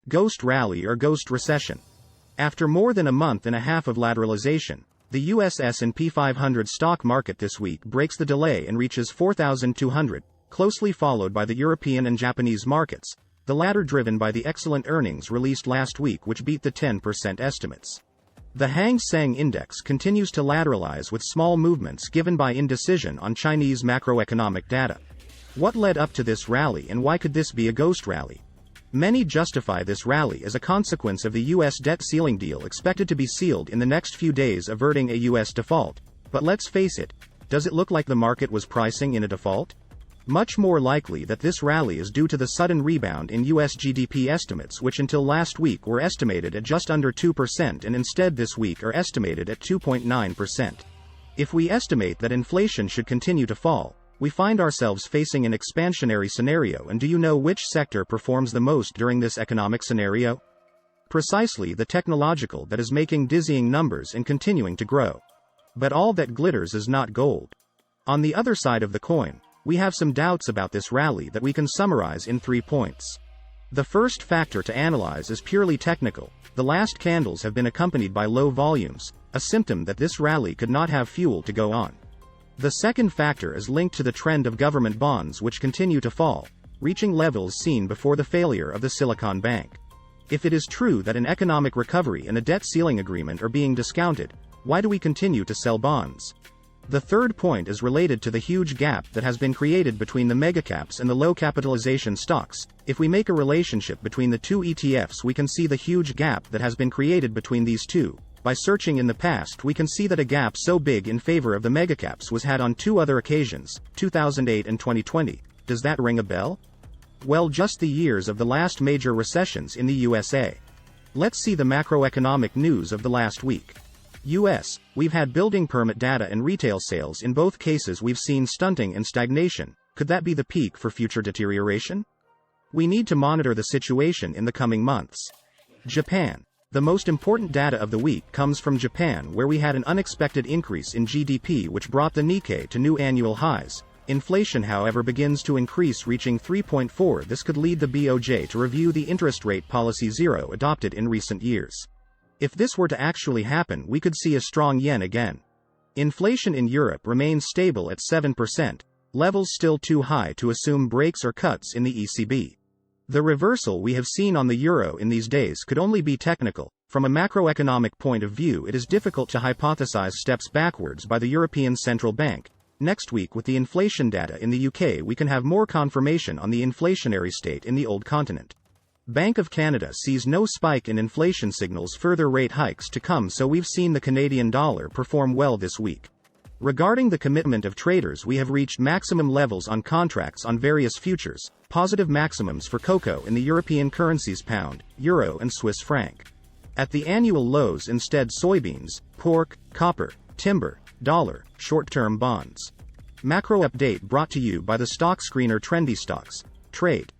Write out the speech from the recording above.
Gost rally or Gost recession. After more than a month and a half of lateralization, the US S&P 500 stock market this week breaks the delay and reaches 4,200, closely followed by the European and Japanese markets, the latter driven by the excellent earnings released last week which beat the 10% estimates. The Hang Seng Index continues to lateralize with small movements given by indecision on Chinese macroeconomic data. What led up to this rally and why could this be a ghost rally? Many justify this rally as a consequence of the U.S. debt ceiling deal expected to be sealed in the next few days, averting a U.S. default. But let's face it, does it look like the market was pricing in a default? Much more likely that this rally is due to the sudden rebound in U.S. GDP estimates, which until last week were estimated at just under 2% and instead this week are estimated at 2.9%. If we estimate that inflation should continue to fall, we find ourselves facing an expansionary scenario. And do you know which sector performs the most during this economic scenario? Precisely the technological, that is making dizzying numbers and continuing to grow. But all that glitters is not gold. On the other side of the coin, we have some doubts about this rally that we can summarize in 3 points. The first factor to analyze is purely technical. The last candles have been accompanied by low volumes, a symptom that this rally could not have fuel to go on. The second factor is linked to the trend of government bonds, which continue to fall, reaching levels seen before the failure of the Silicon Bank. If it is true that an economic recovery and a debt ceiling agreement are being discounted, why do we continue to sell bonds? The third point is related to the huge gap that has been created between the megacaps and the low capitalization stocks. If we make a relationship between the two ETFs, we can see the huge gap that has been created between these two. By searching in the past, we can see that a gap so big in favor of the megacaps was had on 2 other occasions, 2008 and 2020. Does that ring a bell? Well, just the years of the last major recessions in the USA. Let's see the macroeconomic news of the last week. US, we've had building permit data and retail sales. In both cases we've seen stunting and stagnation. Could that be the peak for future deterioration? We need to monitor the situation in the coming months. Japan. The most important data of the week comes from Japan, where we had an unexpected increase in GDP which brought the Nikkei to new annual highs. Inflation, however, begins to increase, reaching 3.4. This could lead the BOJ to review the interest rate policy zero adopted in recent years. If this were to actually happen, we could see a strong yen again. Inflation in Europe remains stable at 7%, levels still too high to assume breaks or cuts in the ECB. The reversal we have seen on the euro in these days could only be technical. From a macroeconomic point of view, it is difficult to hypothesize steps backwards by the European Central Bank. Next week, with the inflation data in the UK, we can have more confirmation on the inflationary state in the old continent. Bank of Canada sees no spike in inflation, signals further rate hikes to come, so we've seen the Canadian dollar perform well this week. Regarding the commitment of traders, we have reached maximum levels on contracts on various futures, positive maximums for cocoa in the European currencies pound, euro and Swiss franc. At the annual lows instead soybeans, pork, copper, timber, dollar, short-term bonds. Macro update brought to you by the stock screener trendystocks.trade.